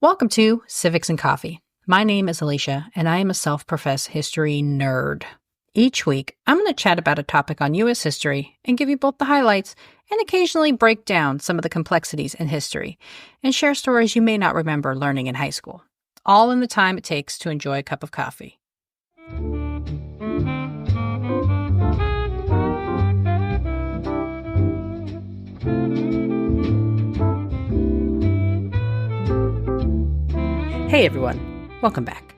Welcome to Civics and Coffee. My name is Alicia, and I am a self-professed history nerd. Each week, I'm going to chat about a topic on U.S. history and give you both the highlights and occasionally break down some of the complexities in history and share stories you may not remember learning in high school, all in the time it takes to enjoy a cup of coffee. Hey everyone, welcome back.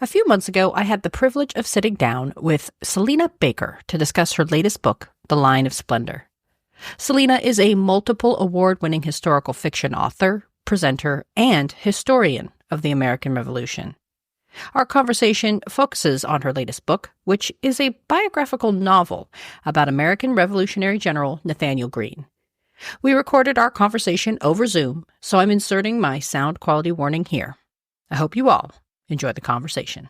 A few months ago, I had the privilege of sitting down with Salina Baker to discuss her latest book, The Line of Splendor. Salina is a multiple award-winning historical fiction author, presenter, and historian of the American Revolution. Our conversation focuses on her latest book, which is a biographical novel about American Revolutionary General Nathaneal Greene. We recorded our conversation over Zoom, so I'm inserting my sound quality warning here. I hope you all enjoy the conversation.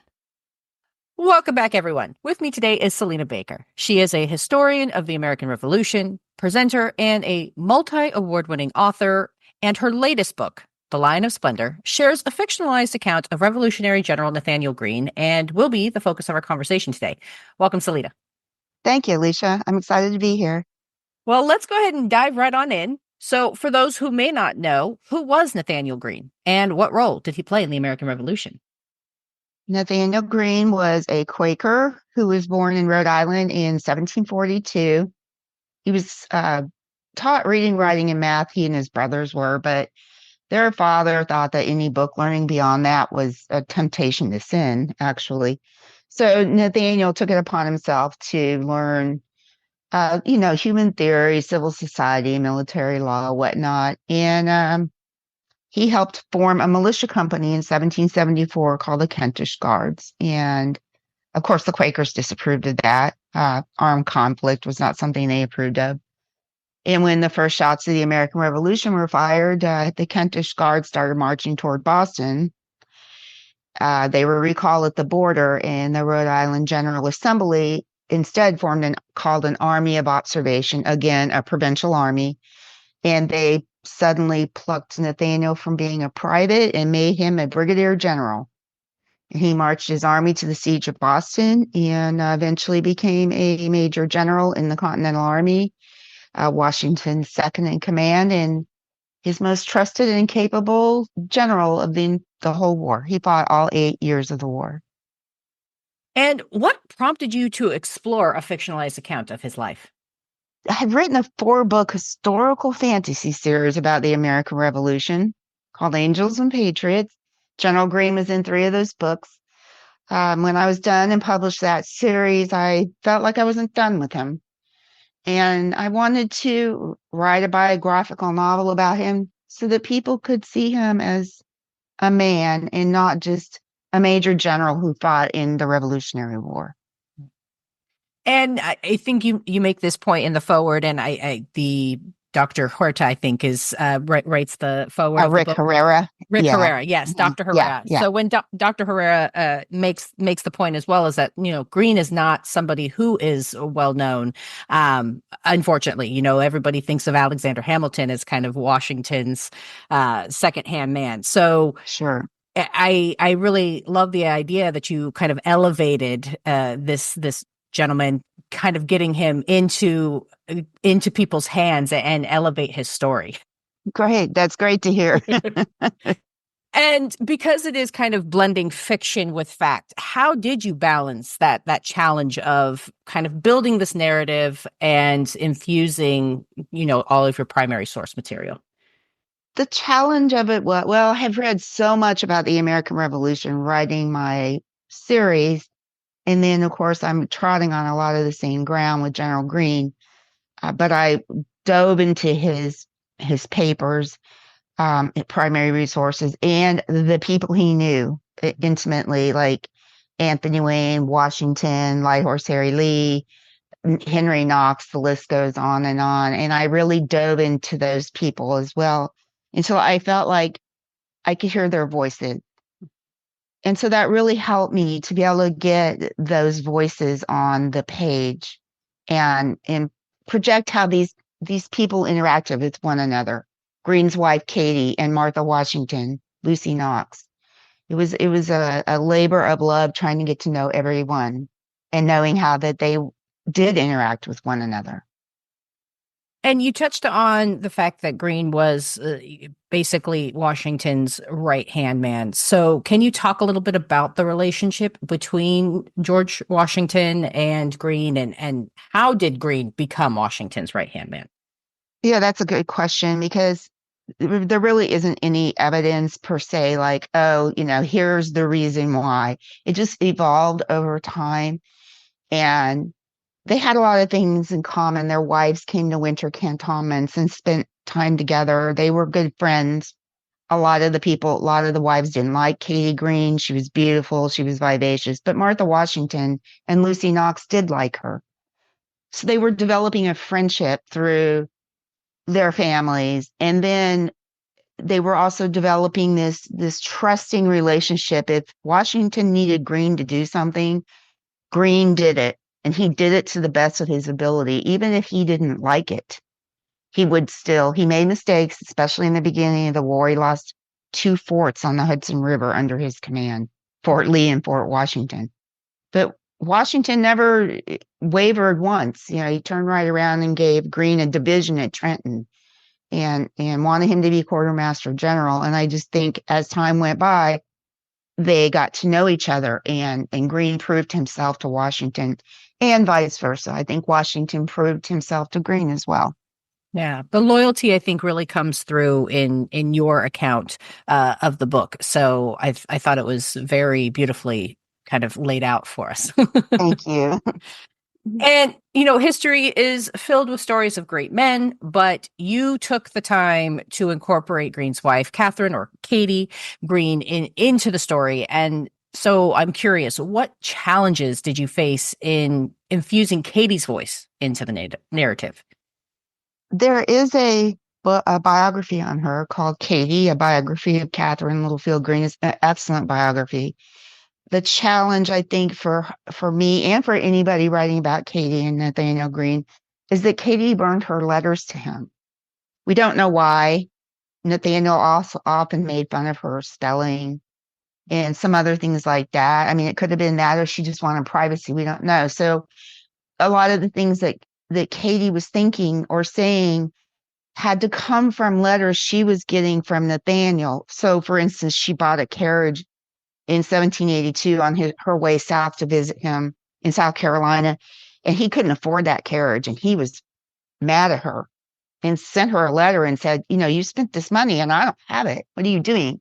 Welcome back, everyone. With me today is Salina Baker. She is a historian of the American Revolution, presenter, and a multi-award-winning author, and her latest book, The Line of Splendor, shares a fictionalized account of Revolutionary General Nathaneal Greene and will be the focus of our conversation today. Welcome, Salina. Thank you, Alicia. I'm excited to be here. Well, let's go ahead and dive right on in. So, for those who may not know, who was Nathaneal Greene and what role did he play in the American Revolution? Nathaneal Greene was a Quaker who was born in Rhode Island in 1742. He was taught reading, writing, and math. He and his brothers were, but their father thought that any book learning beyond that was a temptation to sin, actually. So Nathaniel took it upon himself to learn human theory, civil society, military law, whatnot. And he helped form a militia company in 1774 called the Kentish Guards. And of course, the Quakers disapproved of that. Armed conflict was not something they approved of. And when the first shots of the American Revolution were fired, the Kentish Guards started marching toward Boston. They were recalled at the border, and the Rhode Island General Assembly instead called an Army of Observation, again, a provincial army. And they suddenly plucked Nathaniel from being a private and made him a brigadier general. He marched his army to the siege of Boston and eventually became a major general in the Continental Army, Washington's second in command, and his most trusted and capable general of the whole war. He fought all 8 years of the war. And what prompted you to explore a fictionalized account of his life? I had written a 4-book historical fantasy series about the American Revolution called Angels and Patriots. General Greene was in 3 of those books. When I was done and published that series, I felt like I wasn't done with him. And I wanted to write a biographical novel about him so that people could see him as a man and not just a major general who fought in the Revolutionary War. And I think you make this point in the forward, and the Dr. Huerta, I think, is writes the forward. Rick Herrera. Herrera, yes, Dr. Herrera. Yeah. So when Dr. Herrera makes the point as well, is that Greene is not somebody who is well known. Unfortunately, everybody thinks of Alexander Hamilton as kind of Washington's secondhand man. So sure. I really love the idea that you kind of elevated this gentleman, kind of getting him into people's hands and elevate his story. Great. That's great to hear. And because it is kind of blending fiction with fact, how did you balance that challenge of kind of building this narrative and infusing, all of your primary source material? The challenge of it was, I have read so much about the American Revolution writing my series. And then, of course, I'm trotting on a lot of the same ground with General Greene. But I dove into his papers, primary resources, and the people he knew intimately, like Anthony Wayne, Washington, Lighthorse Harry Lee, Henry Knox, the list goes on. And I really dove into those people as well until I felt like I could hear their voices. And so that really helped me to be able to get those voices on the page and project how these people interacted with one another. Greene's wife, Katie, and Martha Washington, Lucy Knox. It was a labor of love trying to get to know everyone and knowing how that they did interact with one another. And you touched on the fact that Greene was basically Washington's right-hand man. So can you talk a little bit about the relationship between George Washington and Greene, and how did Greene become Washington's right-hand man? Yeah, that's a good question because there really isn't any evidence per se, like, oh, here's the reason why. It just evolved over time. And they had a lot of things in common. Their wives came to winter cantonments and spent time together. They were good friends. A lot of the wives didn't like Katie Greene. She was beautiful. She was vivacious. But Martha Washington and Lucy Knox did like her. So they were developing a friendship through their families. And then they were also developing this trusting relationship. If Washington needed Greene to do something, Greene did it. And he did it to the best of his ability, even if he didn't like it. He made mistakes, especially in the beginning of the war. He lost two forts on the Hudson River under his command, Fort Lee and Fort Washington. But Washington never wavered once. He turned right around and gave Greene a division at Trenton and wanted him to be quartermaster general. And I just think as time went by, they got to know each other, and Greene proved himself to Washington and vice versa. I think Washington proved himself to Greene as well. Yeah, the loyalty, I think, really comes through in your account of the book. So I thought it was very beautifully kind of laid out for us. Thank you. And, history is filled with stories of great men, but you took the time to incorporate Greene's wife, Catherine or Katie Greene, into the story. And so I'm curious, what challenges did you face in infusing Katie's voice into the narrative? There is a biography on her called Katie, a biography of Catherine Littlefield Greene. It's an excellent biography. The challenge, I think, for me and for anybody writing about Katie and Nathaniel Greene is that Katie burned her letters to him. We don't know why. Nathaniel also often made fun of her spelling and some other things like that. I mean, it could have been that, or she just wanted privacy. We don't know. So a lot of the things that Katie was thinking or saying had to come from letters she was getting from Nathaniel. So, for instance, she bought a carriage in 1782 on her way south to visit him in South Carolina, and he couldn't afford that carriage, and he was mad at her and sent her a letter and said, you spent this money and I don't have it. What are you doing?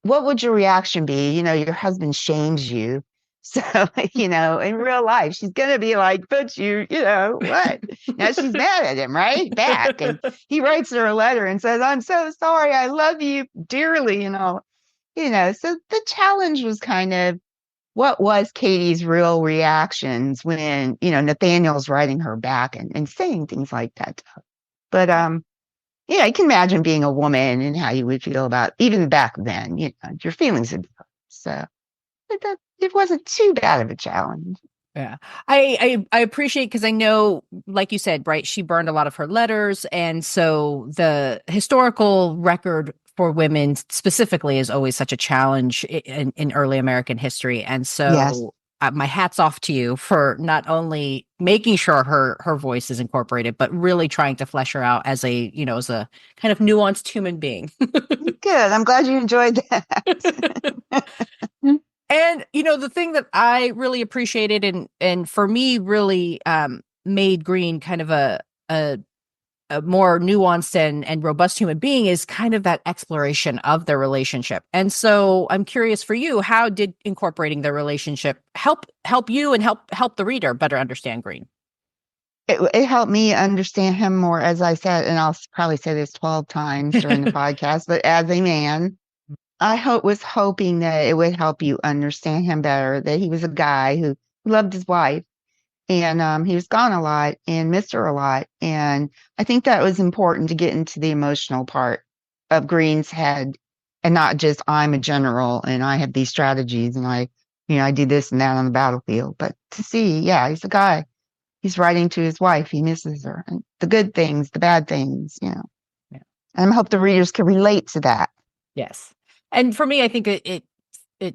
What would your reaction be? Your husband shames you. So, in real life, she's going to be like, but what? Now she's mad at him, right? Back. And he writes her a letter and says, I'm so sorry. I love you dearly. So the challenge was kind of what was Katie's real reactions when, Nathaniel's writing her back and saying things like that. But, yeah, I can imagine being a woman and how you would feel about even back then, your feelings would be hurt. So it wasn't too bad of a challenge. Yeah, I appreciate, because I know, like you said, right, she burned a lot of her letters, and so the historical record for women specifically is always such a challenge in early American history, and Yes. so my hat's off to you for not only making sure her voice is incorporated, but really trying to flesh her out as as a kind of nuanced human being. Good. I'm glad you enjoyed that. And the thing that I really appreciated and for me really made Greene kind of a more nuanced and robust human being is kind of that exploration of their relationship. And so I'm curious for you, how did incorporating their relationship help you and help the reader better understand Greene? It helped me understand him more, as I said, and I'll probably say this 12 times during the podcast, but as a man, was hoping that it would help you understand him better, that he was a guy who loved his wife and he was gone a lot and missed her a lot. And I think that was important to get into the emotional part of Greene's head and not just I'm a general and I have these strategies and I do this and that on the battlefield, but to see, yeah, he's a guy. He's writing to his wife. He misses her and the good things, the bad things. Yeah. And I hope the readers can relate to that. Yes. And for me, I think it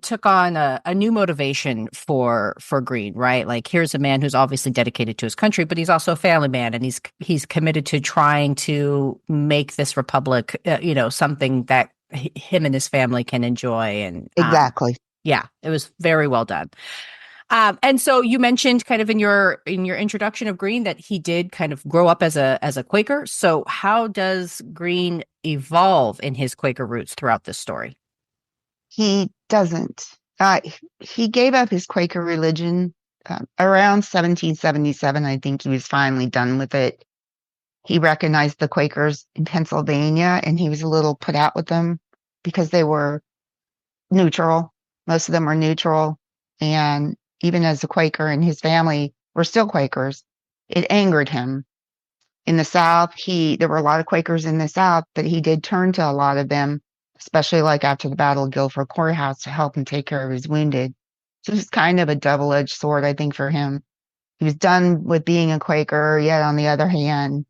took on a new motivation for Greene, right? Like here's a man who's obviously dedicated to his country, but he's also a family man, and he's committed to trying to make this republic, something that him and his family can enjoy. And Exactly. yeah, it was very well done. And so you mentioned kind of in your introduction of Greene that he did kind of grow up as a Quaker. So how does Greene evolve in his Quaker roots throughout this story? He doesn't. He gave up his Quaker religion around 1777. I think he was finally done with it. He recognized the Quakers in Pennsylvania, and he was a little put out with them because they were neutral. Most of them were neutral. And even as a Quaker and his family were still Quakers, it angered him. In the South, there were a lot of Quakers in the South, but he did turn to a lot of them, especially like after the Battle of Guilford Courthouse to help him take care of his wounded. So it was kind of a double-edged sword, I think, for him. He was done with being a Quaker, yet on the other hand,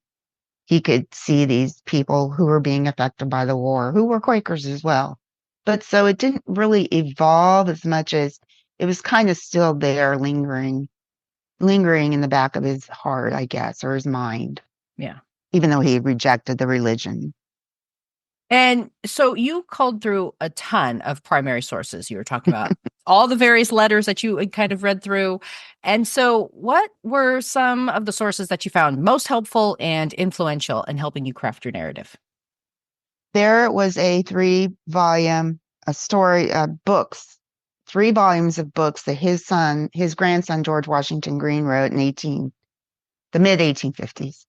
he could see these people who were being affected by the war, who were Quakers as well. But so it didn't really evolve as much as it was kind of still there, lingering in the back of his heart, I guess, or his mind, Yeah. even though he rejected the religion. And so you culled through a ton of primary sources. You were talking about all the various letters that you had kind of read through. And so, what were some of the sources that you found most helpful and influential in helping you craft your narrative? There was a 3-volume a story books, 3 volumes of books that his grandson George Washington Greene wrote in the mid 1850s.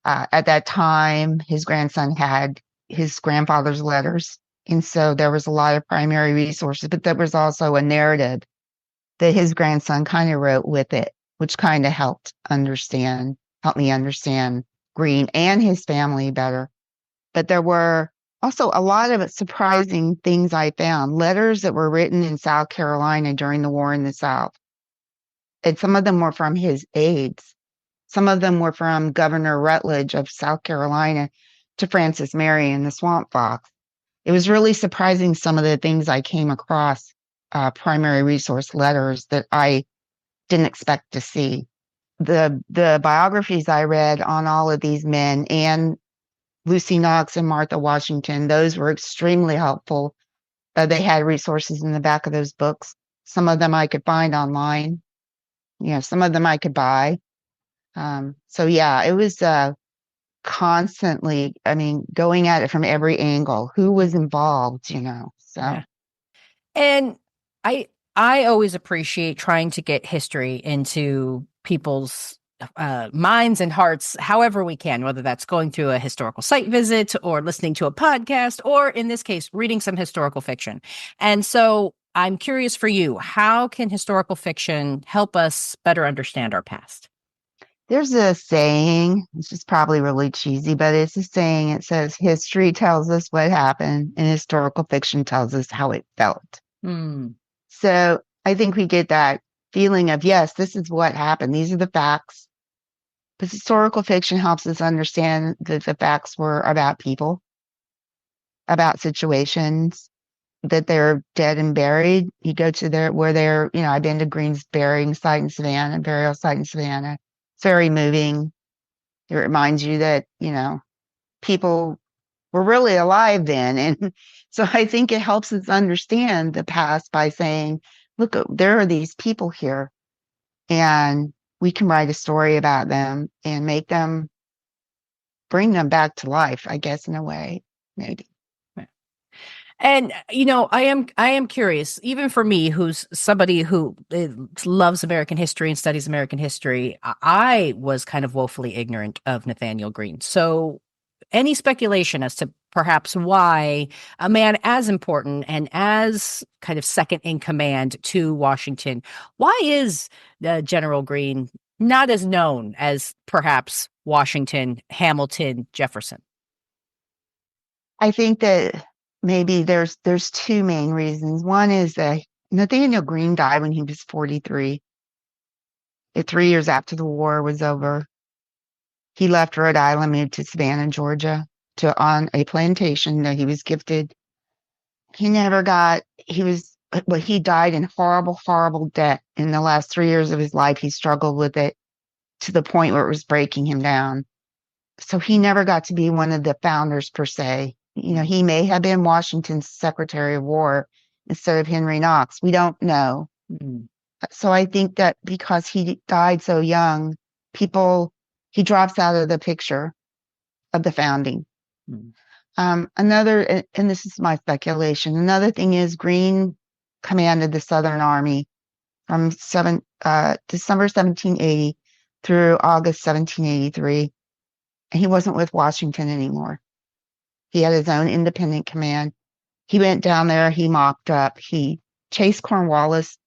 At that time, his grandson had his grandfather's letters. And so there was a lot of primary resources, but there was also a narrative that his grandson kind of wrote with it, which kind of helped me understand Greene and his family better. But there were also a lot of surprising things I found, letters that were written in South Carolina during the war in the South. And some of them were from his aides. Some of them were from Governor Rutledge of South Carolina to Francis Marion, the Swamp Fox. It was really surprising some of the things I came across, primary resource letters that I didn't expect to see. The biographies I read on all of these men and Lucy Knox and Martha Washington, those were extremely helpful. They had resources in the back of those books. Some of them I could find online. Some of them I could buy. So yeah, it was constantly, I mean, going at it from every angle. Who was involved. So Yeah. And I I always appreciate trying to get history into people's minds and hearts however we can, whether that's going through a historical site visit or listening to a podcast, or in this case, reading some historical fiction. And so I'm curious for you, how can historical fiction help us better understand our past? there's a saying, which is probably really cheesy, but it's a saying. It says, history tells us what happened, and historical fiction tells us how it felt. Hmm. So I think we get that feeling of, yes, this is what happened. These are the facts. But historical fiction helps us understand that the facts were about people, about situations, that they're dead and buried. You go to where I've been to Green's burying site in Savannah, burial site in Savannah. It's very moving. It reminds you that, people were really alive then. And so I think it helps us understand the past by saying, look, there are these people here, and we can write a story about them and bring them back to life, I guess, in a way, maybe. And I am curious, even for me, who's somebody who loves American history and studies American history. I was kind of woefully ignorant of Nathaniel Greene. So, any speculation as to perhaps why a man as important and as kind of second in command to Washington, why is General Greene not as known as perhaps Washington, Hamilton, Jefferson? I think that maybe there's two main reasons. One is that Nathaniel Greene died when he was 43, 3 years after the war was over. He left Rhode Island, moved to Savannah, Georgia, to on a plantation that he was gifted He never got, he was, well, he died in horrible, horrible debt. In the last 3 years of his life, he struggled with it to the point where it was breaking him down. So he never got to be one of the founders per se. He may have been Washington's Secretary of War instead of Henry Knox. We don't know. Mm. So I think that because he died so young, he drops out of the picture of the founding. Mm. And this is my speculation, another thing is Greene commanded the Southern Army from December 1780 through August 1783. And he wasn't with Washington anymore. He had his own independent command. He went down there, he mocked up, he chased Cornwallis,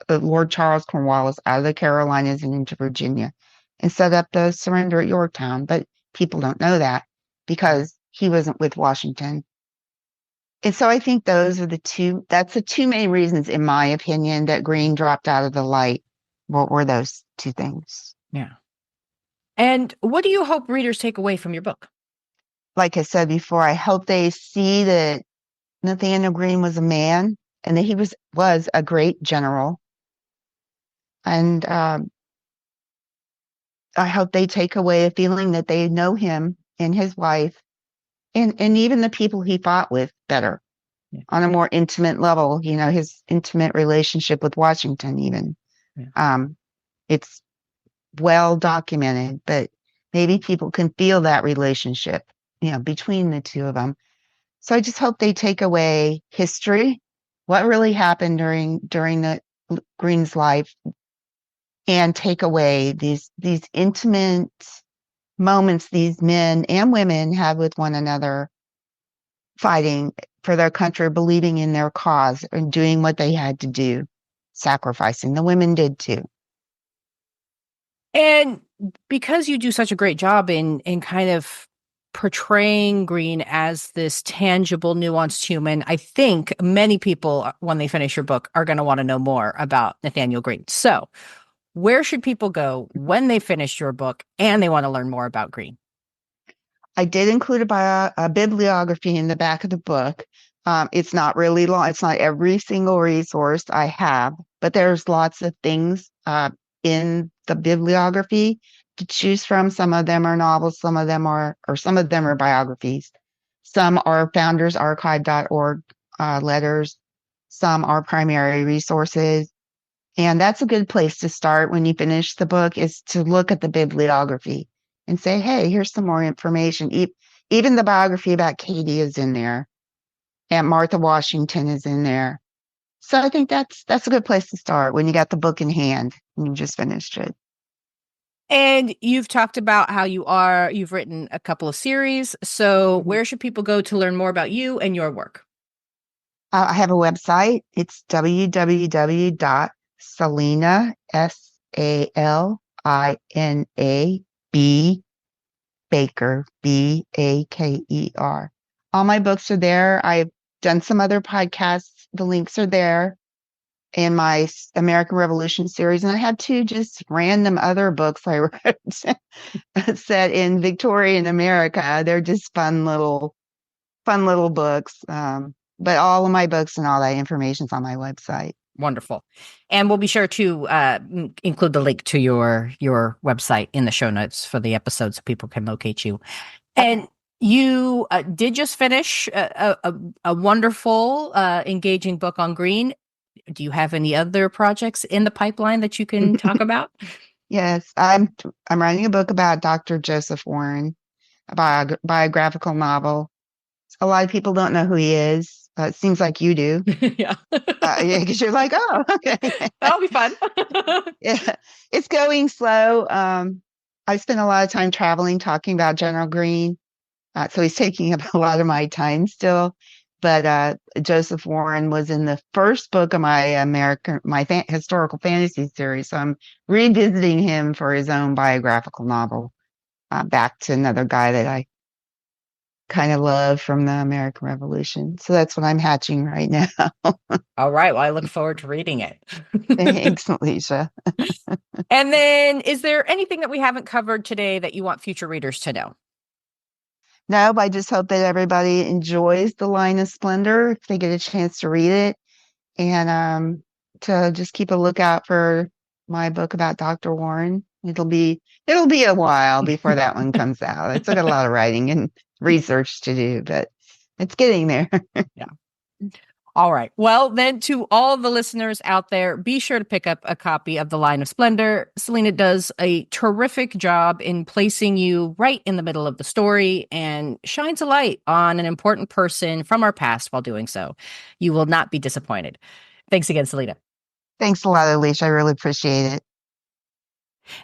Lord Charles Cornwallis, out of the Carolinas and into Virginia and set up the surrender at Yorktown. But people don't know that because he wasn't with Washington. And so I think that's the two main reasons, in my opinion, that Greene dropped out of the light. What were those two things? Yeah. And what do you hope readers take away from your book? Like I said before, I hope they see that Nathanael Greene was a man and that he was a great general. And I hope they take away a feeling that they know him and his wife and even the people he fought with better. Yeah. On a more intimate level, his intimate relationship with Washington even. Yeah. It's well documented, but maybe people can feel that relationship, between the two of them. So I just hope they take away history, what really happened during the Greene's life, and take away these intimate moments these men and women had with one another, fighting for their country, believing in their cause, and doing what they had to do, sacrificing. The women did too. And because you do such a great job in kind of portraying Greene as this tangible, nuanced human, I think many people, when they finish your book, are going to want to know more about Nathaneal Greene. So where should people go when they finish your book and they want to learn more about Greene? I did include a bibliography in the back of the book. It's not really long. It's not every single resource I have, but there's lots of things in the bibliography to choose from. Some of them are novels, some of them are biographies. Some are foundersarchive.org letters. Some are primary resources. And that's a good place to start when you finish the book, is to look at the bibliography and say, hey, here's some more information. Even the biography about Katie is in there, and Martha Washington is in there. So I think that's a good place to start when you got the book in hand and you just finished it. And you've talked about how you've written a couple of series. So where should people go to learn more about you and your work? I have a website. It's www.salina, Salina Baker, Baker. All my books are there. I've done some other podcasts. The links are there. In my American Revolution series, and I had two just random other books I wrote set in Victorian America. They're just fun little books. But all of my books and all that information's on my website. Wonderful. And we'll be sure to include the link to your website in the show notes for the episode so people can locate you. And you did just finish a wonderful, engaging book on Greene. Do you have any other projects in the pipeline that you can talk about? Yes, I'm writing a book about Dr. Joseph Warren, a biographical novel. A lot of people don't know who he is. It seems like you do. Yeah. Yeah, because you're like, oh, okay. That'll be fun. Yeah, it's going slow. I spent a lot of time traveling, talking about General Greene. So he's taking up a lot of my time still. But Joseph Warren was in the first book of my historical fantasy series. So I'm revisiting him for his own biographical novel, back to another guy that I kind of love from the American Revolution. So that's what I'm hatching right now. All right. Well, I look forward to reading it. Thanks, Alicia. And then, is there anything that we haven't covered today that you want future readers to know? No, I just hope that everybody enjoys The Line of Splendor if they get a chance to read it, and to just keep a lookout for my book about Dr. Warren. It'll be a while before that one comes out. It's got a lot of writing and research to do, but it's getting there. Yeah. All right. Well, then to all the listeners out there, be sure to pick up a copy of The Line of Splendor. Salina does a terrific job in placing you right in the middle of the story and shines a light on an important person from our past while doing so. You will not be disappointed. Thanks again, Salina. Thanks a lot, Alicia. I really appreciate it.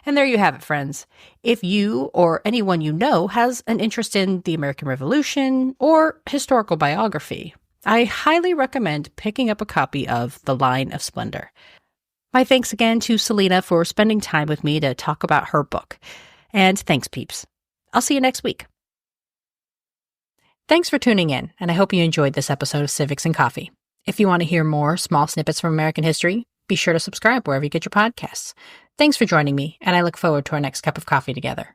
And there you have it, friends. If you or anyone you know has an interest in the American Revolution or historical biography, I highly recommend picking up a copy of The Line of Splendor. My thanks again to Salina for spending time with me to talk about her book. And thanks, peeps. I'll see you next week. Thanks for tuning in, and I hope you enjoyed this episode of Civics and Coffee. If you want to hear more small snippets from American history, be sure to subscribe wherever you get your podcasts. Thanks for joining me, and I look forward to our next cup of coffee together.